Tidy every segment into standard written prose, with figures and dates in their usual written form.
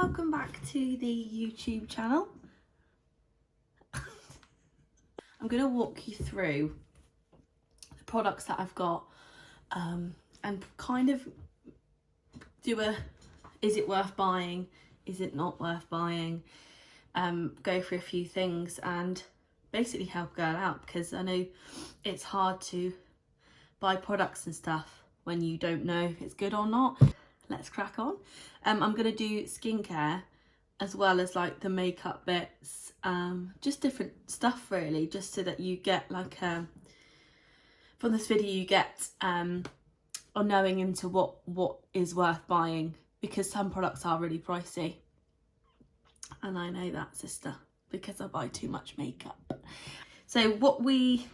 welcome back to the YouTube channel. I'm going to walk you through the products that I've got and kind of do a is it worth buying, is it not worth buying, go through a few things and basically help a girl out, because I know it's hard to buy products and stuff when you don't know if it's good or not. Let's crack on. I'm going to do skincare as well as like the makeup bits, just different stuff really, just so that you get like from this video you get on knowing into what is worth buying, because some products are really pricey, and I know that, sister, because I buy too much makeup. So what we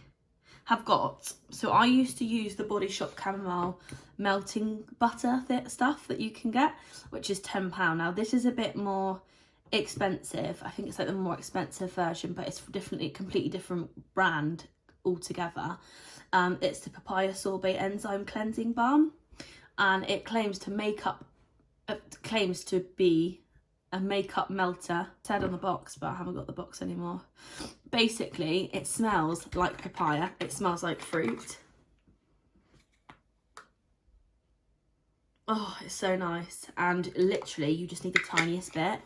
have got, so I used to use the Body Shop Chamomile melting butter stuff that you can get, which is £10. Now this is a bit more expensive. I think it's like the more expensive version, but it's definitely a completely different brand altogether. It's the papaya sorbet enzyme cleansing balm, and it claims to be a makeup melter. It said on the box, but I haven't got the box anymore. Basically, it smells like papaya. It smells like fruit. Oh, it's so nice. And literally, you just need the tiniest bit.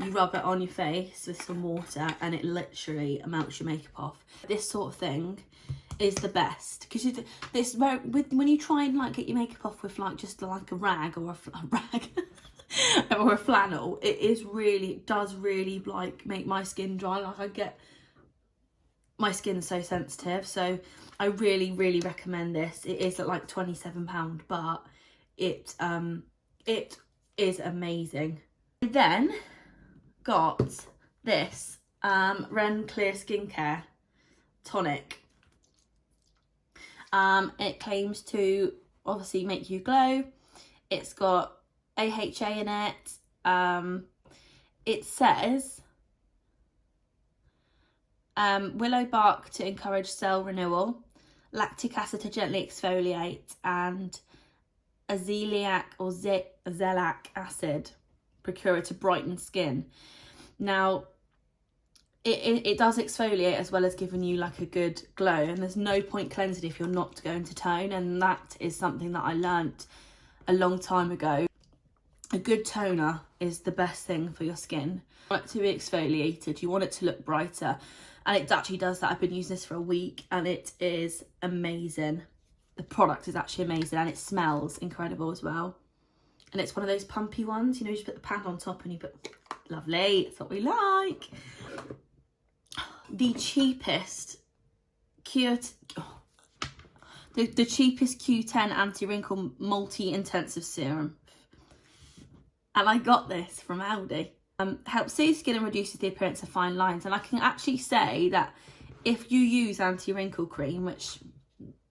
You rub it on your face with some water, and it literally melts your makeup off. This sort of thing is the best, because when you try and like get your makeup off with like just like a rag or a rag or a flannel, it does really like make my skin dry. Like my skin's so sensitive, so I really recommend this. It is at like £27, but it is amazing. I then got this Ren Clear Skincare Tonic. It claims to obviously make you glow. It's got AHA in it. It says willow bark to encourage cell renewal, lactic acid to gently exfoliate, and azelaic or azelaic acid procura to brighten skin. Now it does exfoliate as well as giving you like a good glow, and there's no point cleansing if you're not going to tone, and that is something that I learnt a long time ago. A good toner is the best thing for your skin. You want it to be exfoliated, you want it to look brighter, and it actually does that. I've been using this for a week and it is amazing. The product is actually amazing, and it smells incredible as well. And it's one of those pumpy ones, you know, you just put the pan on top and you put, lovely, that's what we like. The cheapest the cheapest Q10 anti-wrinkle multi-intensive serum. And I got this from Aldi. Helps soothe skin and reduces the appearance of fine lines. And I can actually say that if you use anti-wrinkle cream, which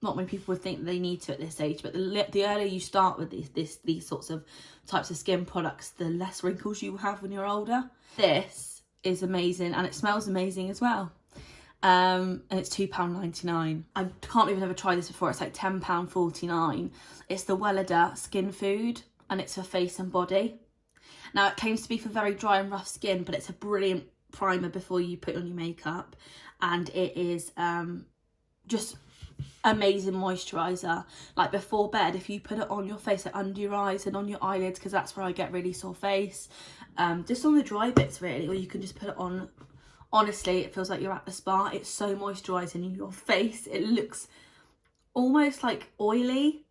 not many people would think they need to at this age, but the earlier you start with these sorts of types of skin products, the less wrinkles you have when you're older. This is amazing, and it smells amazing as well. And it's £2.99. I can't even ever try this before. It's like £10.49. It's the Wellada Skin Food, and it's for face and body. Now it claims to be for very dry and rough skin, but it's a brilliant primer before you put on your makeup, and it is just amazing moisturizer. Like before bed, if you put it on your face, like under your eyes and on your eyelids, because that's where I get really sore face, just on the dry bits really, or you can just put it on. Honestly, it feels like you're at the spa. It's so moisturising in your face. It looks almost like oily,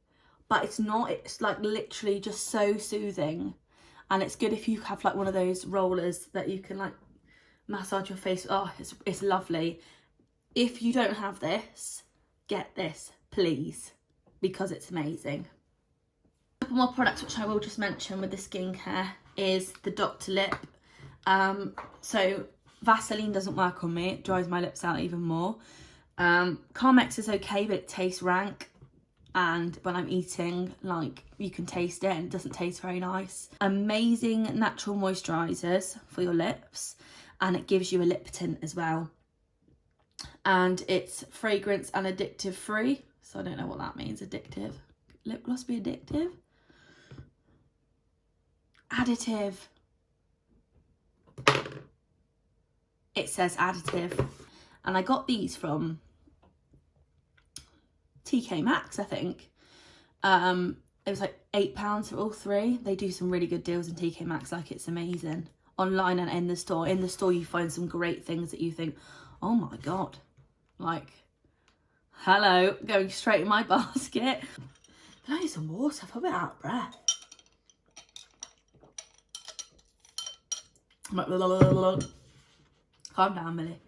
but it's not. It's like literally just so soothing. And it's good if you have like one of those rollers that you can like massage your face. Oh, it's lovely. If you don't have this, get this, please, because it's amazing. A couple more products which I will just mention with the skincare is the Dr. Lip. So Vaseline doesn't work on me. It dries my lips out even more. Carmex is okay, but it tastes rank. And when I'm eating, like, you can taste it and it doesn't taste very nice. Amazing natural moisturisers for your lips, and it gives you a lip tint as well. And it's fragrance and addictive free, so I don't know what that means. Addictive. Lip gloss be addictive? Additive. it says additive. And I got these from TK Maxx, I think. It was like £8 for all three. They do some really good deals in TK Maxx, like it's amazing. Online and in the store. In the store you find some great things that you think, oh my God, like, hello, going straight in my basket. Can I need some water? I feel a bit out of breath. I'm like, blah, blah, blah, blah. Calm down, Millie.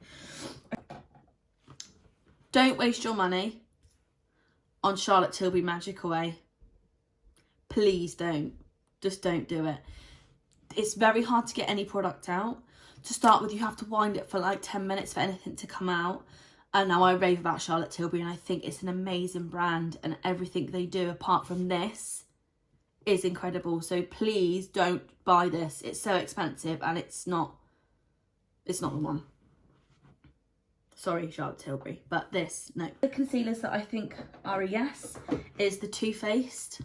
Don't waste your money on Charlotte Tilbury Magic Away. Please don't. Just don't do it. It's very hard to get any product out. To start with, you have to wind it for like 10 minutes for anything to come out. And now I rave about Charlotte Tilbury, and I think it's an amazing brand, and everything they do apart from this is incredible. So please don't buy this. It's so expensive and it's not the one. Sorry, Charlotte Tilbury, but this, no. The concealers that I think are a yes is the Too Faced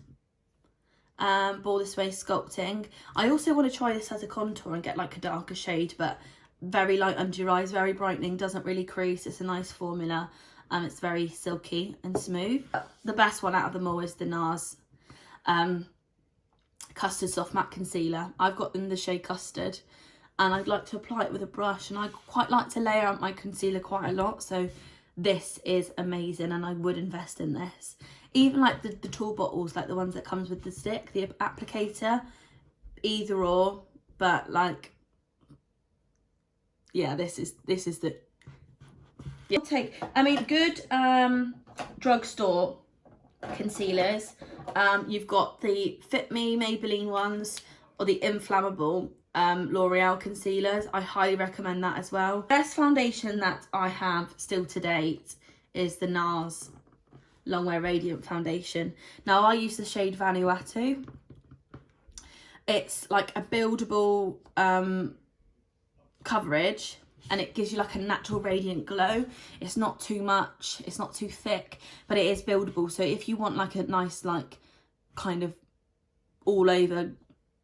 Ball This Way Sculpting. I also want to try this as a contour and get like a darker shade, but very light under your eyes, very brightening, doesn't really crease. It's a nice formula, and it's very silky and smooth. The best one out of them all is the NARS Custard Soft Matte Concealer. I've got in the shade Custard, and I'd like to apply it with a brush, and I quite like to layer out my concealer quite a lot, so this is amazing, and I would invest in this. Even like the tall bottles, like the ones that comes with the stick, the applicator, either or, but like, yeah, this is the, yeah. I mean, good drugstore concealers. You've got the Fit Me Maybelline ones, or the inflammable L'Oreal concealers. I highly recommend that as well. Best foundation that I have still to date is the NARS Longwear Radiant Foundation. Now I use the shade Vanuatu. It's like a buildable coverage, and it gives you like a natural radiant glow. It's not too much, it's not too thick, but it is buildable. So if you want like a nice, like, kind of all over,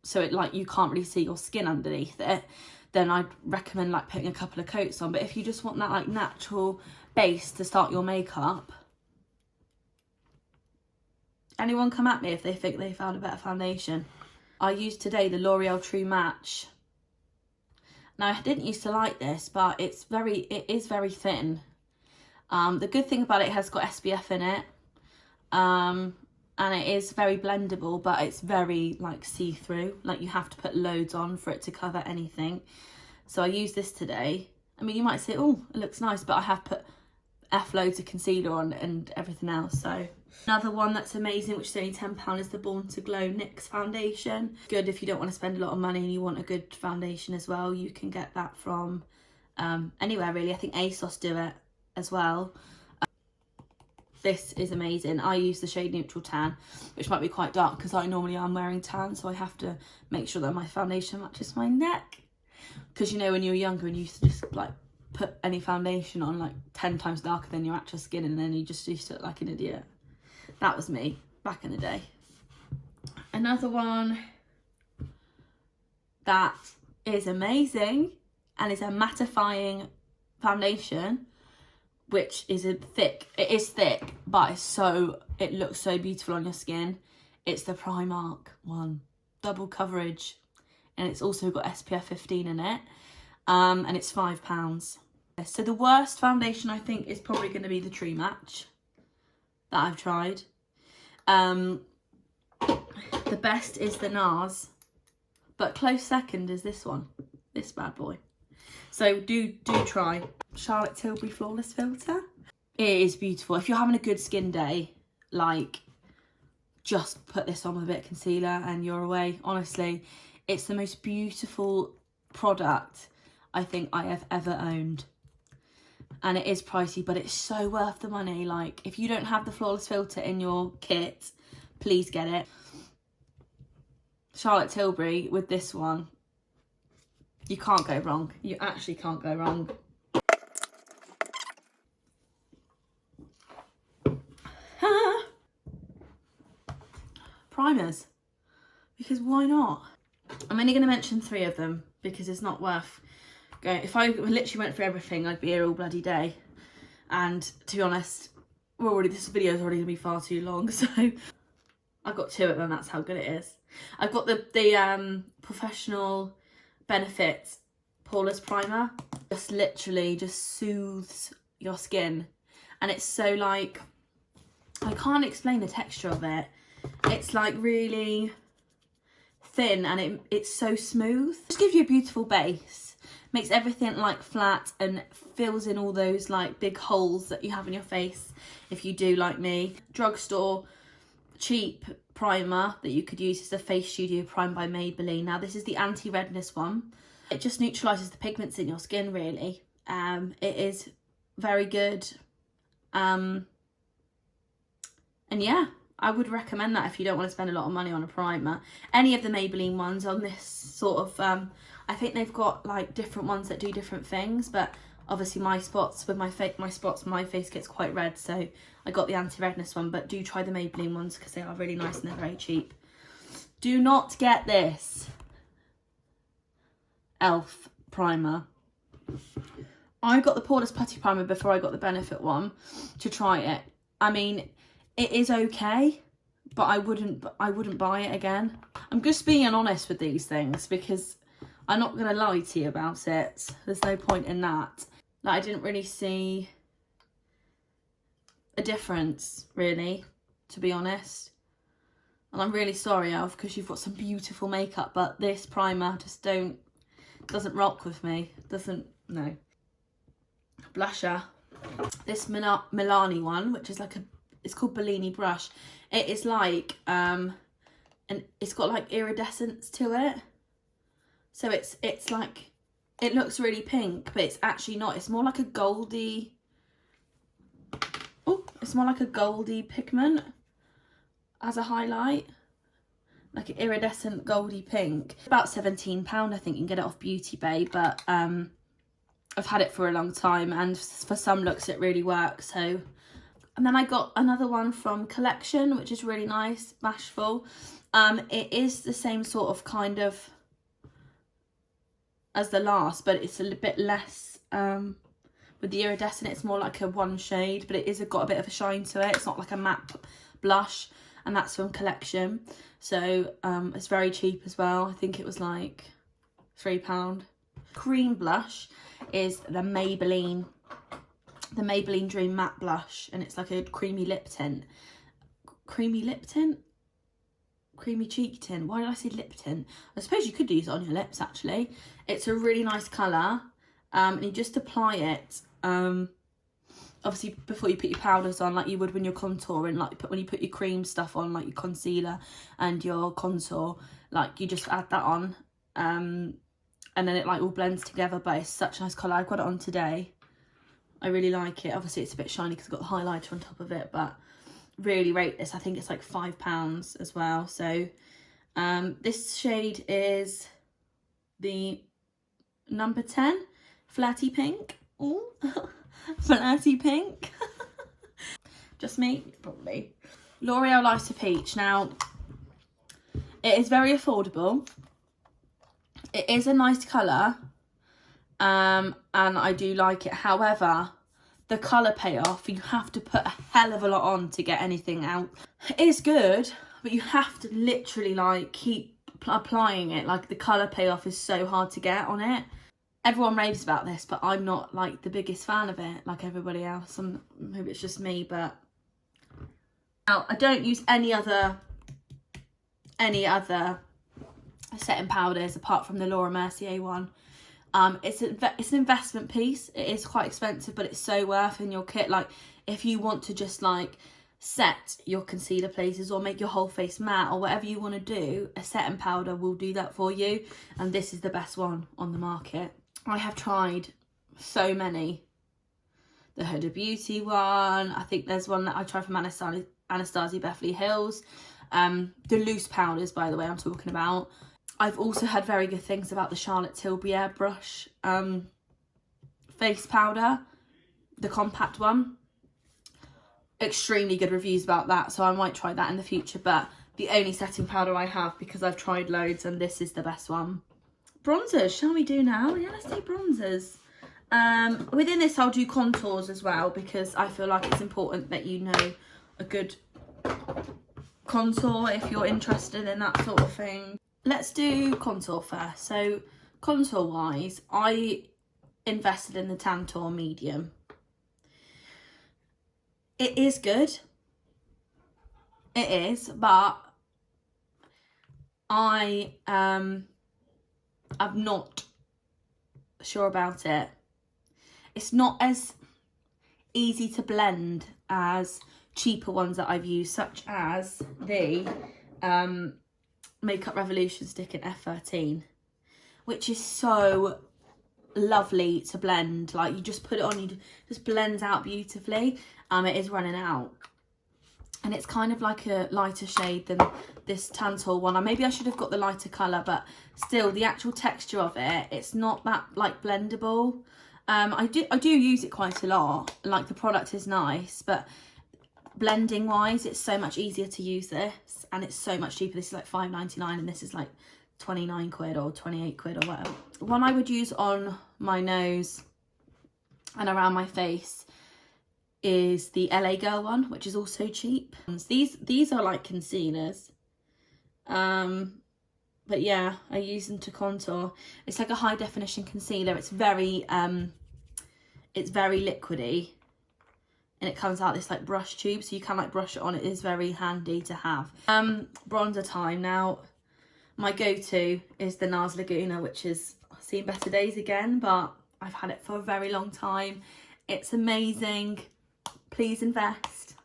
so it like you can't really see your skin underneath it, then I'd recommend like putting a couple of coats on. But if you just want that like natural base to start your makeup, anyone come at me if they think they found a better foundation. I used today the L'Oreal True Match. Now I didn't used to like this, but it is very thin. The good thing about it has got SPF in it, and it is very blendable, but it's very like see-through. Like you have to put loads on for it to cover anything. So I used this today. I mean, you might say, oh, it looks nice, but I have put loads of concealer on and everything else. So another one that's amazing, which is only £10, is the Born to Glow NYX foundation. Good if you don't want to spend a lot of money and you want a good foundation as well. You can get that from anywhere really. I think ASOS do it as well. This is amazing. I use the shade Neutral Tan, which might be quite dark because I normally am wearing tan, so I have to make sure that my foundation matches my neck. Because you know, when you were younger and you used to just like put any foundation on like 10 times darker than your actual skin, and then you just used to look like an idiot. That was me back in the day. Another one that is amazing and is a mattifying foundation, which is thick, but it looks so beautiful on your skin. It's the Primark one, double coverage, and it's also got SPF 15 in it, and it's £5. So the worst foundation I think is probably going to be the True Match that I've tried. The best is the NARS, but close second is this one, this bad boy. So do try Charlotte Tilbury Flawless Filter. It is beautiful. If you're having a good skin day, like, just put this on with a bit of concealer and you're away. Honestly, it's the most beautiful product I think I have ever owned. And it is pricey, but it's so worth the money. Like, if you don't have the Flawless Filter in your kit, please get it. Charlotte Tilbury with this one, you can't go wrong. You actually can't go wrong. Primers, because why not? I'm only going to mention 3 of them because it's not worth if I literally went through everything, I'd be here all bloody day. And to be honest, this video is already gonna be far too long, so I've got 2 of them, that's how good it is. I've got the Professional Benefit Poreless Primer. Just literally just soothes your skin. And it's so like, I can't explain the texture of it. It's like really thin and it's so smooth. Just gives you a beautiful base. Makes everything like flat and fills in all those like big holes that you have in your face if you do like me. Drugstore cheap primer that you could use is the Face Studio Prime by Maybelline. Now this is the anti-redness one. It just neutralises the pigments in your skin really. It is very good. And yeah, I would recommend that if you don't want to spend a lot of money on a primer. Any of the Maybelline ones on this sort of, I think they've got like different ones that do different things, but obviously my face gets quite red, so I got the anti-redness one, but do try the Maybelline ones because they are really nice and they're very cheap. Do not get this e.l.f. primer. I got the Poreless Putty Primer before I got the Benefit one to try it. I mean, it is okay, but I wouldn't buy it again. I'm just being honest with these things because I'm not going to lie to you about it. There's no point in that. Like, I didn't really see a difference, really, to be honest. And I'm really sorry, Elf, because you've got some beautiful makeup, but this primer just doesn't rock with me. No. Blusher. This Milani one, which is like it's called Bellini Brush. It is like, and it's got like iridescence to it. So it's like, it looks really pink, but it's actually not. It's more like a goldy, it's more like a goldy pigment as a highlight. Like an iridescent goldy pink. About £17, I think you can get it off Beauty Bay, but I've had it for a long time and for some looks it really works. So, and then I got another one from Collection, which is really nice, Bashful. It is the same sort of kind of as the last, but it's a little bit less with the iridescent. It's more like a one shade, but it is got a bit of a shine to it. It's not like a matte blush, and that's from Collection. So it's very cheap as well. I think it was like £3. Cream blush is the Maybelline Dream Matte Blush, and it's like a creamy lip tint. Creamy cheek tint. Why did I say lip tint? I suppose you could use it on your lips actually. It's a really nice colour, and you just apply it obviously before you put your powders on, like you would when you're contouring, like when you put your cream stuff on, like your concealer and your contour, like you just add that on, and then it like all blends together. But it's such a nice colour. I've got it on today. I really like it. Obviously it's a bit shiny because I've got the highlighter on top of it, but really rate this. I think it's like £5 as well. So this shade is the number 10, Flirty Pink. Ooh. Flirty Pink. Just me? Probably. L'Oreal Lighter Peach. Now, it is very affordable. It is a nice colour. And I do like it. However, the colour payoff, you have to put a hell of a lot on to get anything out. It is good, but you have to literally like keep applying it. Like the colour payoff is so hard to get on it. Everyone raves about this, but I'm not like the biggest fan of it like everybody else. Maybe it's just me, but now I don't use any other setting powders apart from the Laura Mercier one. It's an investment piece. It is quite expensive, but it's so worth in your kit. Like if you want to just like set your concealer places or make your whole face matte or whatever you want to do, a setting powder will do that for you. And this is the best one on the market. I have tried so many. The Huda Beauty one. I think there's one that I tried from Anastasia Beverly Hills. The loose powders, by the way, I'm talking about. I've also heard very good things about the Charlotte Tilbury Airbrush face powder, the compact one. Extremely good reviews about that, so I might try that in the future. But the only setting powder I have, because I've tried loads, and this is the best one bronzers, shall we do now? Yeah, let's do bronzers. Within this I'll do contours as well, because I feel like it's important that you know a good contour if you're interested in that sort of thing. Let's do contour first. So contour wise, I invested in the Tantour medium. It is good, it is, but I'm not sure about it. It's not as easy to blend as cheaper ones that I've used, such as the Makeup Revolution stick in F13, which is so lovely to blend. Like, you just put it on, you just blends out beautifully. It is running out, and it's kind of like a lighter shade than this Tantour one. Maybe I should have got the lighter colour, but still the actual texture of it, it's not that like blendable. I do use it quite a lot, like the product is nice, but blending wise it's so much easier to use this, and it's so much cheaper. This is like £5.99 and this is like 29 quid or 28 quid or whatever. One I would use on my nose and around my face is the LA Girl one, which is also cheap. These are like concealers, but yeah, I use them to contour. It's like a high definition concealer. It's very liquidy, and it comes out this like brush tube, so you can like brush it on. It is very handy to have. Bronzer time. Now my go-to is the NARS Laguna, which is seen better days again, but I've had it for a very long time. It's amazing. Please invest.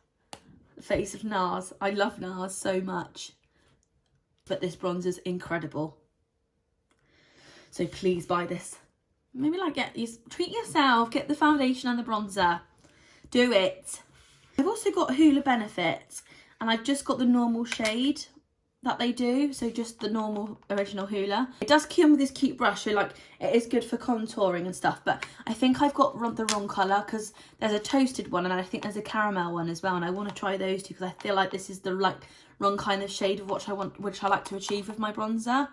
The face of NARS. I love NARS so much, but this bronzer's incredible. So please buy this. Maybe like treat yourself, get the foundation and the bronzer. Do it. I've also got Hoola Benefit, and I've just got the normal shade that they do, so just the normal original Hoola. It does come with this cute brush, so like it is good for contouring and stuff, but I think I've got the wrong colour, because there's a toasted one and I think there's a caramel one as well, and I want to try those two because I feel like this is the like wrong kind of shade of which I like to achieve with my bronzer.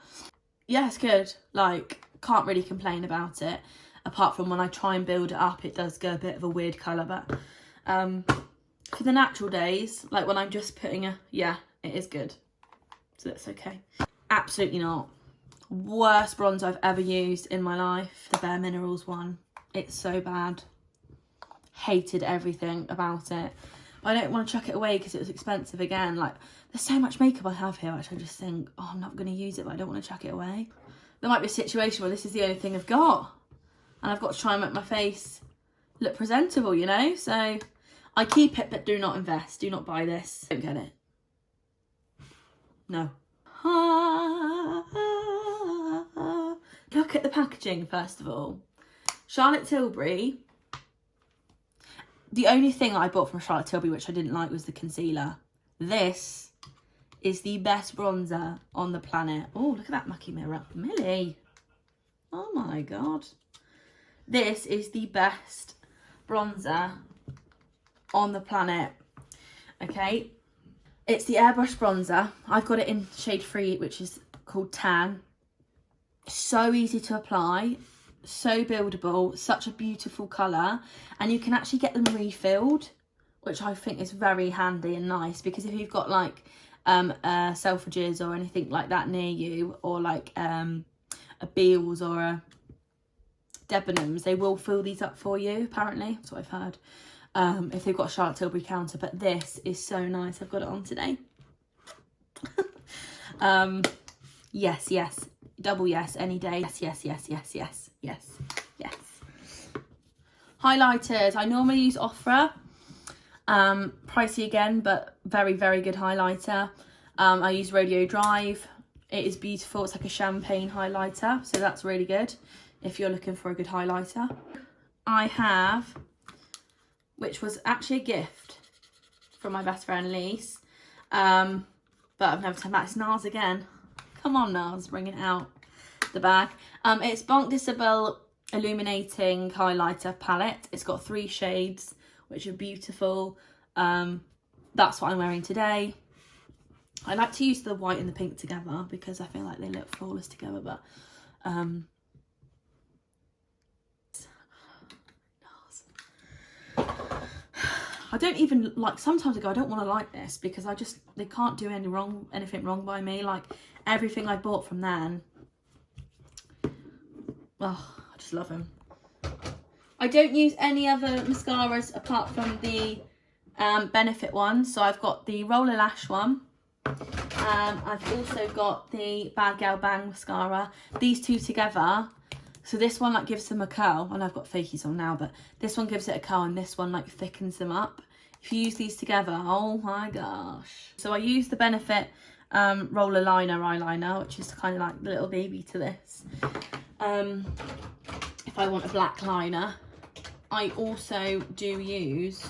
Yeah, it's good. Like, can't really complain about it, apart from when I try and build it up it does go a bit of a weird colour, but for the natural days, like when I'm just putting it is good. So that's okay. Absolutely not. Worst bronzer I've ever used in my life. The Bare Minerals one. It's so bad. Hated everything about it. I don't want to chuck it away because it was expensive again. Like, there's so much makeup I have here which I just think, oh, I'm not going to use it, but I don't want to chuck it away. There might be a situation where this is the only thing I've got, and I've got to try and make my face look presentable, you know? So I keep it, but do not invest. Do not buy this. Don't get it. No. Look at the packaging first of all. Charlotte Tilbury. The only thing I bought from Charlotte Tilbury which I didn't like was the concealer. This is the best bronzer on the planet. Oh, look at that mucky mirror. Millie. Oh my god. This is the best bronzer on the planet. Okay. It's the airbrush bronzer. I've got it in shade 3, which is called Tan. So easy to apply, so buildable, such a beautiful colour, and you can actually get them refilled, which I think is very handy and nice, because if you've got like Selfridges or anything like that near you, or like a Beals or a Debenhams, they will fill these up for you, apparently. That's what I've heard. If they've got a Charlotte Tilbury counter, but this is so nice. I've got it on today. Yes, yes, double yes, any day. Yes, yes, yes, yes, yes, yes, yes. Highlighters. I normally use Ofra. Pricey again, but very, very good highlighter. I use Rodeo Drive. It is beautiful. It's like a champagne highlighter, so that's really good if you're looking for a good highlighter. I have, which was actually a gift from my best friend Lise, but I've never turned back. It's NARS again. Come on, NARS, bring it out the bag. It's Banque d'Isabelle Illuminating Highlighter Palette. It's got 3 shades, which are beautiful. That's what I'm wearing today. I like to use the white and the pink together because I feel like they look flawless together, but I don't even like, sometimes I go, I don't want to like this because they can't do anything wrong by me. Like everything I bought from then, oh, I just love them. I don't use any other mascaras apart from the Benefit one. So I've got the Roller Lash one. I've also got the Bad Gal Bang mascara. These two together. So this one like gives them a curl, and I've got fakies on now, but this one gives it a curl and this one like thickens them up. If you use these together, oh my gosh. So I use the Benefit Roller Liner eyeliner, which is kind of like the little baby to this. If I want a black liner, I also do use,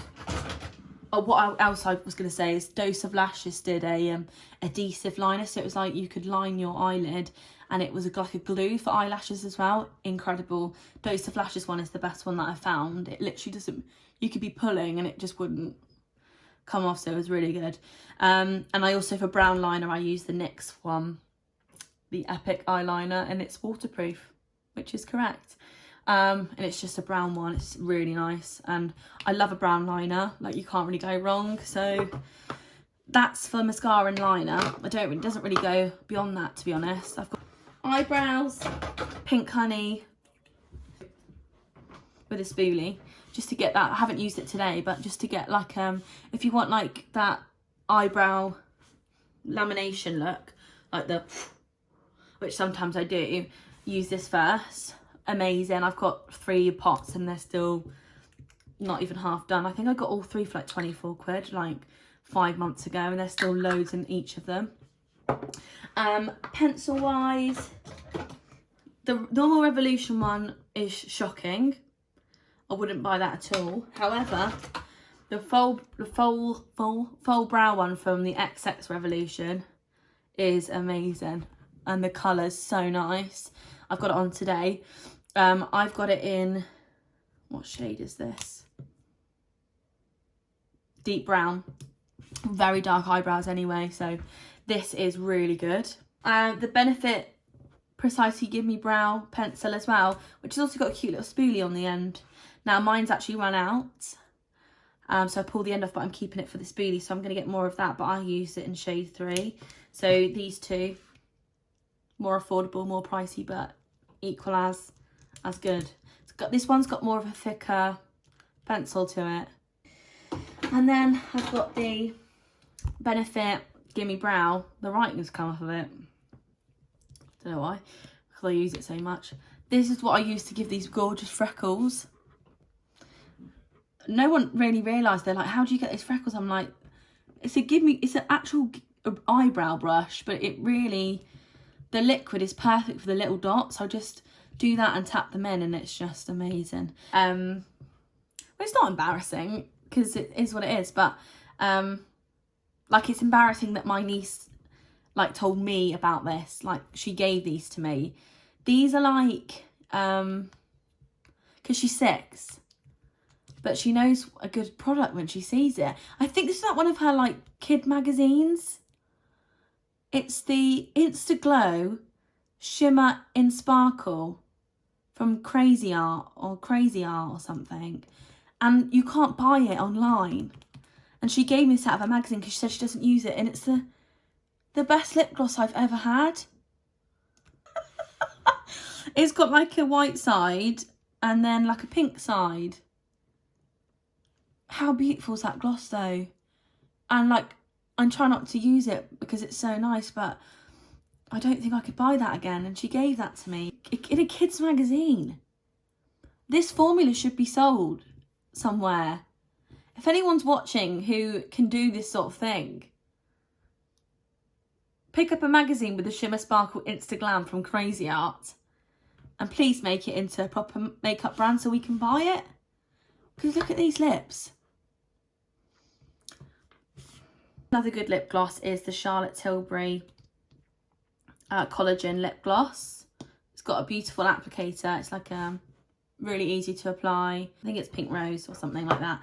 what else I was going to say is Dose of Lashes did a adhesive liner. So it was like you could line your eyelid and it was like a glue for eyelashes as well. Incredible. Dose of Lashes one is the best one that I found. It literally doesn't, you could be pulling and it just wouldn't come off, so it was really good. And I also, for brown liner, I use the NYX one, the Epic eyeliner, and it's waterproof, which is correct. And it's just a brown one. It's really nice, and I love a brown liner. Like, you can't really go wrong. So that's for mascara and liner. It doesn't really go beyond that, to be honest. I've got eyebrows, Pink Honey with a spoolie, just to get that. I haven't used it today, but just to get like if you want like that eyebrow lamination look, like the, which sometimes I do, use this first. Amazing. I've got 3 pots and they're still not even half done. I think I got all 3 for like 24 quid like 5 months ago, and there's still loads in each of them. Pencil wise, the Normal Revolution one is shocking. I wouldn't buy that at all. However, the full brow one from the xxxx Revolution is amazing, and the colour's so nice. I've got it on today. I've got it in, what shade is this? Deep brown. Very dark eyebrows anyway, so this is really good. The Benefit Precisely Give Me Brow pencil as well, which has also got a cute little spoolie on the end. Now mine's actually run out, so I pulled the end off, but I'm keeping it for the spoolie, so I'm going to get more of that, but I use it in shade 3. So these two, more affordable, more pricey, but equal as good. This one's got more of a thicker pencil to it. And then I've got the Benefit Gimme Brow. The writing's come off of it. Don't know why, because I use it so much. This is what I use to give these gorgeous freckles. No one really realised. They're like, how do you get these freckles? I'm like, it's an actual eyebrow brush, but it really, the liquid is perfect for the little dots. I just do that and tap them in, and it's just amazing. Well, it's not embarrassing because it is what it is, but like, it's embarrassing that my niece like told me about this. Like, she gave these to me. These are like because she's 6, but she knows a good product when she sees it. I think this is like one of her like kid magazines. It's the Insta Glow Shimmer in Sparkle from Crazy Art or something, and you can't buy it online. And she gave me this out of a magazine because she said she doesn't use it, and it's the best lip gloss I've ever had. It's got like a white side and then like a pink side. How beautiful is that gloss though? And like, I'm trying not to use it because it's so nice, but I don't think I could buy that again. And she gave that to me in a kid's magazine. This formula should be sold somewhere. If anyone's watching who can do this sort of thing, pick up a magazine with the Shimmer Sparkle Insta Glam from Crazy Art and please make it into a proper makeup brand so we can buy it. Because look at these lips. Another good lip gloss is the Charlotte Tilbury Collagen Lip Gloss. It's got a beautiful applicator. It's like really easy to apply. I think it's Pink Rose or something like that.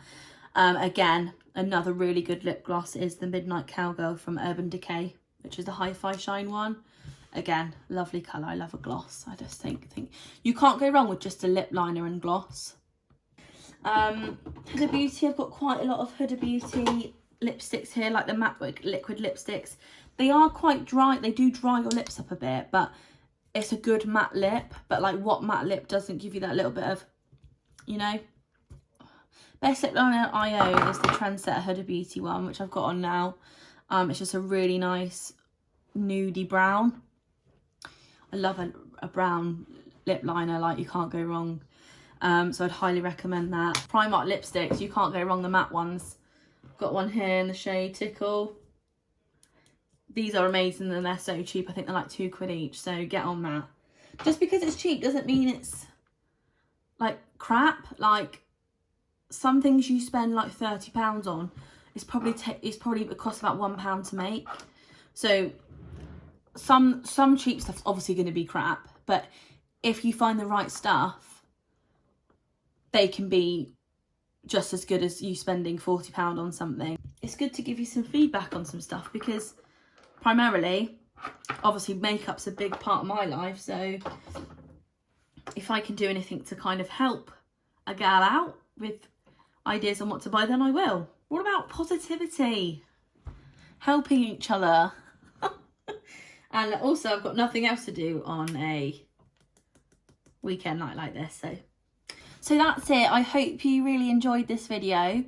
Again, another really good lip gloss is the Midnight Cowgirl from Urban Decay, which is the Hi-Fi Shine one. Again, lovely colour. I love a gloss. I just think you can't go wrong with just a lip liner and gloss. Huda Beauty, I've got quite a lot of Huda Beauty lipsticks here, like the matte liquid lipsticks. They are quite dry. They do dry your lips up a bit, but it's a good matte lip. But like, what matte lip doesn't give you that little bit of, you know? Best lip liner IO is the Trendsetter Huda Beauty one, which I've got on now. It's just a really nice nudie brown. I love a brown lip liner, like you can't go wrong. So I'd highly recommend that. Primark lipsticks, you can't go wrong, the matte ones. Got one here in the shade Tickle. These are amazing and they're so cheap. I think they're like £2 each, so get on that. Just because it's cheap doesn't mean it's like crap. Like, some things you spend like £30 on, it's probably it costs about £1 to make. So some cheap stuff's obviously going to be crap, but if you find the right stuff, they can be just as good as you spending £40 on something. It's good to give you some feedback on some stuff, because primarily, obviously makeup's a big part of my life, so if I can do anything to kind of help a gal out with ideas on what to buy, then I will. What about positivity? Helping each other. And also, I've got nothing else to do on a weekend night like this, so that's it. I hope you really enjoyed this video.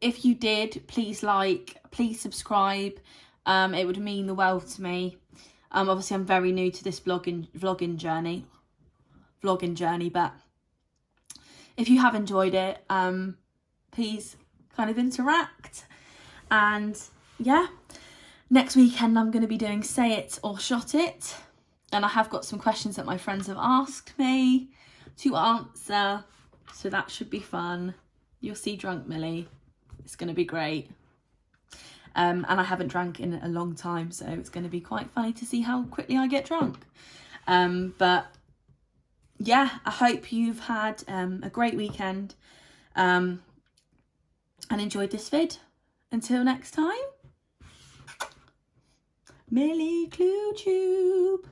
If you did, please like, please subscribe. It would mean the world to me. Obviously I'm very new to this vlogging journey, but if you have enjoyed it, please kind of interact. And yeah, next weekend I'm going to be doing Say It or Shot It, and I have got some questions that my friends have asked me to answer, so that should be fun. You'll see Drunk Millie. It's going to be great. And I haven't drank in a long time, so it's going to be quite funny to see how quickly I get drunk. But yeah, I hope you've had a great weekend and enjoyed this vid. Until next time, Millie Clue Tube.